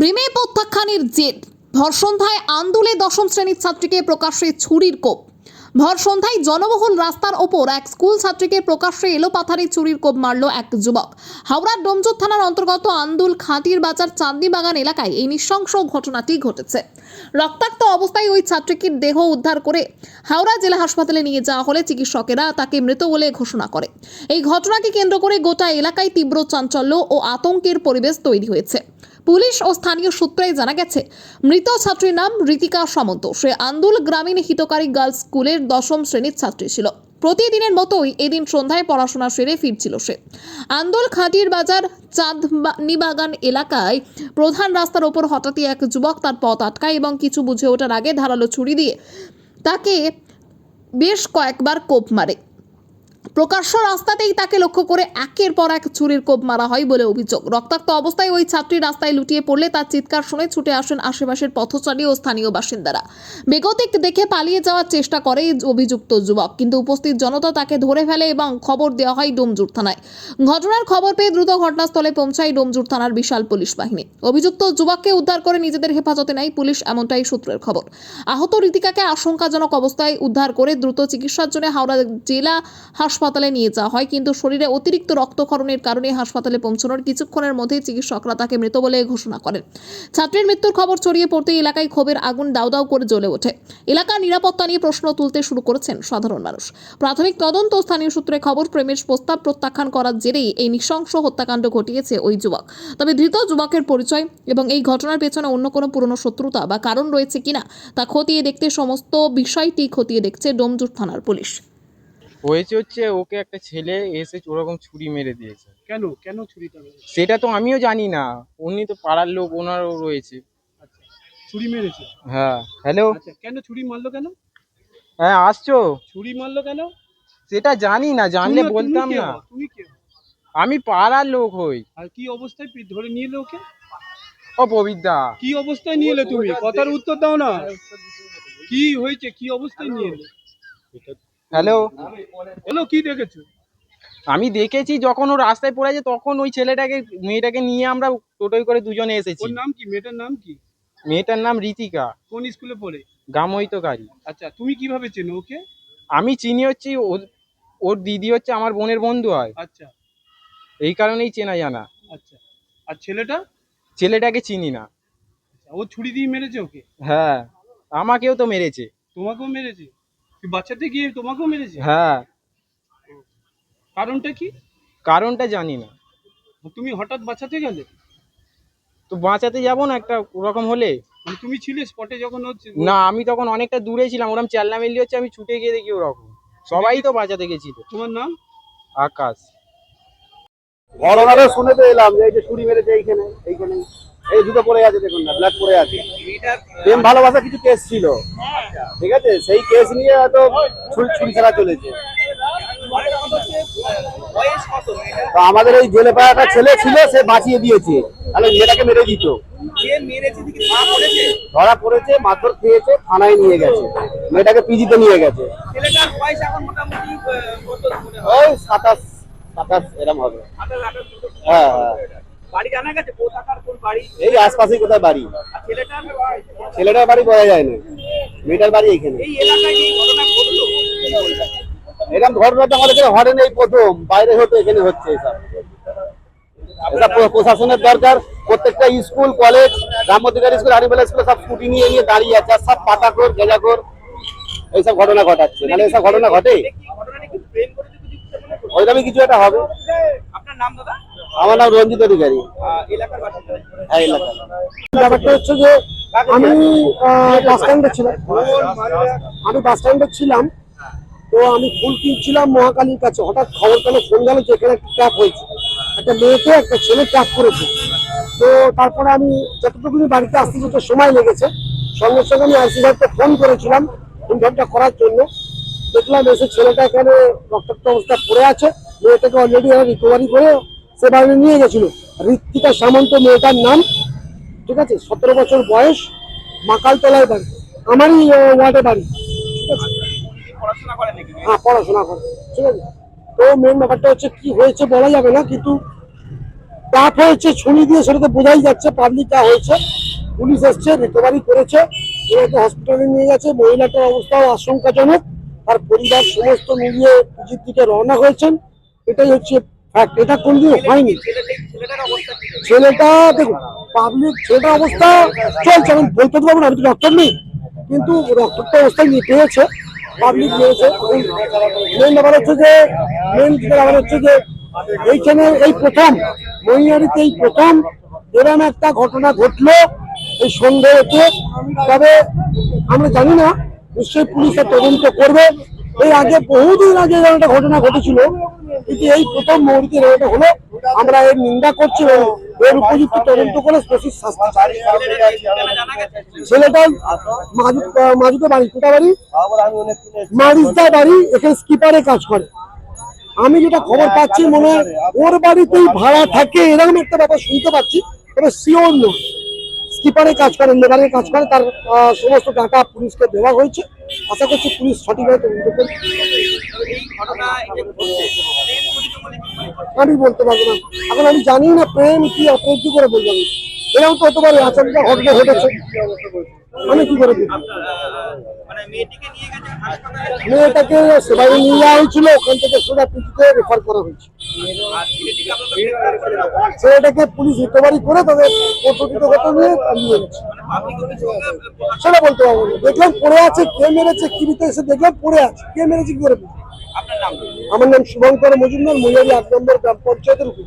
প্রেমে প্রত্যাখ্যানের জেদ, ভর সন্ধ্যায় আন্দোলে দশম শ্রেণীর ছাত্রীকে প্রকাশ্যে ছুরির কোপ। ভর সন্ধ্যায় জনবহুল রাস্তার ওপর এক স্কুল ছাত্রীকে প্রকাশ্যে এলোপাথারি ছুরির কোপ মারল এক যুবক। হাওড়ার ডোমজুর থানার অন্তর্গত আন্দুল খাঁটির বাজার চাঁদনি বাগান এলাকায় এই নৃশংস ঘটনাটি ঘটেছে। রক্তাক্ত অবস্থায় ওই ছাত্রীর দেহ উদ্ধার করে হাওড়া জেলা হাসপাতালে নিয়ে যাওয়া হলে চিকিৎসকেরা তাকে মৃত বলে ঘোষণা করে। এই ঘটনাকে কেন্দ্র করে গোটা এলাকায় তীব্র চাঞ্চল্য ও আতঙ্কের পরিবেশ তৈরি হয়েছে। পুলিশ ও স্থানীয় সূত্রে জানা গেছে, মৃত ছাত্রীর নাম ঋতিকা সামন্ত। সে আন্দুল গ্রামীণ হিতকারী গার্লস স্কুলের দশম শ্রেণীর ছাত্রী ছিল। প্রতিদিনের মতোই এদিন সন্ধ্যায় পড়াশোনা সেরে ফিরছিল সে। আন্দুল খাঁটির বাজার চাঁদনি বাগান এলাকায় প্রধান রাস্তার ওপর হঠাৎই এক যুবক তার পথ আটকায় এবং কিছু বুঝে ওঠার আগে ধারালো ছুরি দিয়ে তাকে বেশ কয়েকবার কোপ মারে। প্রকাশ্য রাস্তাতেই তাকে লক্ষ্য করে একের পর এক ছুরির কোপ মারা হয় বলে অভিযোগ। রক্তাক্ত অবস্থায় ওই ছাত্রী রাস্তায় লুটিয়ে পড়লে তার চিৎকার শুনে ছুটে আসেন আশেপাশের পথচারী ও স্থানীয় বাসিন্দারা। বেগতিক দেখে পালিয়ে যাওয়ার চেষ্টা করে অভিযুক্ত যুবক, কিন্তু উপস্থিত জনতা তাকে ধরে ফেলে এবং খবর দেওয়া হয় ডোমজুর থানায়। ঘটনার খবর পেয়ে দ্রুত ঘটনাস্থলে পৌঁছায় ডোমজুর থানার বিশাল পুলিশ বাহিনী। অভিযুক্ত যুবককে উদ্ধার করে নিজেদের হেফাজতে নেয় পুলিশ, এমনটাই সূত্রের খবর। আহত ঋতিকাকে আশঙ্কাজনক অবস্থায় উদ্ধার করে দ্রুত চিকিৎসার জন্য হাওড়া জেলা হাসপাতালে নিয়ে যাওয়া হয়, কিন্তু শরীরে অতিরিক্ত রক্তক্ষরণের কারণে হাসপাতালে পৌঁছানোর কিছুক্ষণের মধ্যেই চিকিৎসকরা তাকে মৃত বলে ঘোষণা করেন। ছাত্রীর মৃত্যুর খবর ছড়িয়ে পড়তেই এলাকায় ক্ষোভের আগুন দাউ দাউ করে জ্বলে ওঠে। এলাকার নিরাপত্তা নিয়ে প্রশ্ন তুলতে শুরু করেছেন সাধারণ মানুষ। প্রাথমিক তদন্ত স্থানীয় সূত্রে খবর, প্রেমের প্রস্তাব প্রত্যাখ্যান করার জেরেই এই নৃশংস হত্যাকাণ্ড ঘটিয়েছে ওই যুবক। তবে ধৃত যুবকের পরিচয় এবং এই ঘটনার পেছনে অন্য কোনো পুরনো শত্রুতা বা কারণ রয়েছে কিনা তা খতিয়ে দেখতে সমস্ত বিষয়টি খতিয়ে দেখছে ডোমজুর থানার পুলিশ। হয়েছে হচ্ছে ওকে একটা ছেলে এসে ওরকম ছুরি মেরে দিয়েছে। কেন কেন ছুরিটা মেরেছে? সেটা তো আমিও জানি না, উনি তো পাড়ার লোক, ওনারও রয়েছে। আচ্ছা, ছুরি মেরেছে। হ্যাঁ, হ্যালো। আচ্ছা, কেন ছুরি মারলো কেন? হ্যাঁ, আসছো? ছুরি মারলো কেন? সেটা জানি না, জানলে বলতাম না। তুমি কে? আমি পাড়ার লোক হই। আর কি অবস্থায় ধরে নিয়ে এলে ওকে? ও পবিত্রা, কি অবস্থায় নিয়ে এলে? তুমি কথার উত্তর দাও না। কি হয়েছে? কি অবস্থায় নিয়ে এলে? হ্যালো। বলো, কি দেখেছো? আমি দেখেছি যখন ও রাস্তায় পড়ে যায় তখন ওই মেয়েটাকে নিয়ে আমরা টোটোয় করে দুজনে এসেছি। ওর নাম কি? মেয়েটার নাম কি? মেয়েটার নাম ঋতিকা। কোন স্কুলে পড়ে? গামইতকারী। আচ্ছা, তুমি কিভাবে চেনো ওকে? আমি চিনি হচ্ছি ওর দিদি হচ্ছে আমার বোনের বন্ধু হয়, আচ্ছা এই কারণেই চেনা জানা। আচ্ছা, আর ছেলেটা? ছেলেটাকে চিনি না। ও ছুরি দিয়ে মেরেছে ওকে? হ্যাঁ, আমাকেও তো মেরেছে। তোমাকেও মেরেছে? তুই বাচ্চাতে গিয়ে তোমাকেও মেরেছে? হ্যাঁ, কারণটা কি? কারণটা জানি না। তুমি হঠাৎ বাঁচাতে গেলে? তো বাঁচাতে যাবো না একটা ওরকম হলে? মানে তুমি ছিলে স্পটে যখন হচ্ছে? না, আমি তখন অনেকটা দূরে ছিলাম, ওরকম চেল্লামেল্লি হচ্ছে, আমি ছুটে গিয়ে দেখি ওরকম। সবাই তো বাঁচাতে গেছিল। তোমার নাম? আকাশ। ঘটনাটা শুনে তো এলাম যে এই যে ছুরি মেরেছে এইখানে এইখানে এই দুটো পড়ে আছে, দেখুন না, ব্ল্যাক পড়ে আছে। প্রেম ভালোবাসা কিছু কেস ছিল, ঠিক আছে, সেই কেস নিয়ে হয়তো ছুরি ছাড়া চলেছে। তো আমাদের এই জেলে পাড়া একটা ছেলে ছিল, সে বাঁচিয়ে দিয়েছে, তাহলে মেয়েটাকে মেরে দিত। ধরা পড়েছে, মাথর খেয়েছে, থানায় নিয়ে গেছে, মেয়েটাকে পিজিতে নিয়ে গেছে। ওই 27 এরকম হবে। হ্যাঁ হ্যাঁ, এই আশপাশে কোথায় বাড়ি। ছেলেটার বাড়ি পাওয়া যায় না, মেয়েটার বাড়ি এখানে। এরকম ঘটনা তো আমাদের ঘটে নেই, প্রথম বাইরে হতো, এখানে হচ্ছে এসব। প্রশাসনের দরকার, প্রত্যেকটা স্কুল কলেজ, গ্রামাধিকারী স্কুল, আরিবেলা স্কুল সব স্কুটি নিয়ে নিয়ে দাঁড়িয়ে আছে, আর সব পাতাখোর গেজাখোর এইসব ঘটনা ঘটাচ্ছে। নাহলে এসব ঘটনা ঘটে? ওইরকমই কিছু একটা হবে। আমার নাম রঞ্জিত অধিকারী। হ্যাঁ, এলাকা। ব্যাপারটা হচ্ছে যে আমি বাস স্ট্যান্ডে ছিলাম, তো আমি ফুল কিনছিলাম মহাকালীর কাছে। হঠাৎ খবর পেলে ফোন গেল যে এখানে একটা ট্র্যাপ হয়েছে, একটা মেয়েকে একটা ছেলে ট্র্যাপ করেছে। তো তারপরে আমি যতটুকুনি বাড়িতে আসতে যেতে সময় লেগেছে, সঙ্গে সঙ্গে আমি আইসি সাহেবকে ফোন করেছিলাম ইনফর্মটা করার জন্য। দেখলাম এসে ছেলেটা এখানে রক্তাক্ত অবস্থা পড়ে আছে, মেয়েটাকে অলরেডি রিকভারি করে সে বাড়ি নিয়ে গেছিল। ঋতিকা সামন্ত মেয়েটার নাম, ঠিক আছে, 17 বছর বয়স, মাকালতলায় বাড়ি, আমারই ওয়ার্ডে বাড়ি, ঠিক আছে। হ্যাঁ, পড়াশোনা করে, ঠিক আছে। তো মেন ব্যাপারটা হচ্ছে কি হয়েছে বলা যাবে না, কিন্তু ট্যাপ হয়েছে ছুরি দিয়ে, সেটা তো বোঝাই যাচ্ছে পাবলিক যা হয়েছে। পুলিশ এসছে, রিকভারি করেছে, এটাকে হসপিটালে নিয়ে গেছে। মহিলাটার অবস্থাও আশঙ্কাজনক, তার পরিবার সমস্ত মিলিয়ে পিজির দিকে রওনা হয়েছেন। এটাই হচ্ছে ফ্যাক্ট, এটা কোনদিন হয়নি। ছেলেটা দেখুন, পাবলিক ছেলেটার অবস্থা চলছে, আমি বলতে পারবো না, আমি তো ডক্টর নেই, কিন্তু রক্তাক্ত অবস্থায় নিয়ে পেয়েছে, পাবলিক নিয়েছে। মেন ব্যাপার হচ্ছে যে এইখানে এই প্রথম মহিলারিতে এই প্রথম এরকম একটা ঘটনা ঘটলো এই সন্দেহতে। তবে আমরা জানি না, নিশ্চয়ই পুলিশের তদন্ত করবে। এই আগে বহুদিন আগে এরকম একটা ঘটনা ঘটেছিল, কিন্তু এই প্রথম মুহূর্তে এটা হলো। আমরা এর নিন্দা করছি এবং এর উপযুক্ত তদন্ত করে স্পেসিফিক শাস্তি চাই। ছেলেটার মাজুতে বাড়ি, কোথা বাড়ি? মারিসদা বাড়ি, এখানে স্কিপারে কাজ করে। আমি যেটা খবর পাচ্ছি, মনে হয় ওর বাড়িতেই ভাড়া থাকে, এরকম একটা ব্যাপার শুনতে পাচ্ছি, তবে শিওর নয়। স্কিপারে কাজ করে, লেবারের কাজ করে, তার সমস্ত ডাটা পুলিশকে দেওয়া হয়েছে। আশা করছি পুলিশ সঠিকভাবে তদন্ত করবে। আমি বলতে পারবো না, এখন আমি জানি না প্রেম কি অপ্রেম, কি করে বলবো আমি? এরকম তো হতে পারে, আচমকা ঘটনা ঘটেছে, আমি কি করে বলবো? মেয়েটাকে সেবাই নিয়ে যাওয়া হয়েছিল, ওখান থেকে সোজা পিজিতে রেফার করা হয়েছে। ছেলেটাকে পুলিশ রিকভারি করে তাদের পদ্ধতিগত নিয়ে নিয়ে গেছে। সেটা বলতে পারবো না, দেখলাম পড়ে আছে, কে মেরেছে কিবিতে এসে দেখলাম পড়ে আছে, কে মেরেছে কি করে? আমার নাম শুভঙ্কর মজুমদার, মহিলারি 8 নম্বর গ্রাম পঞ্চায়েতের উপর।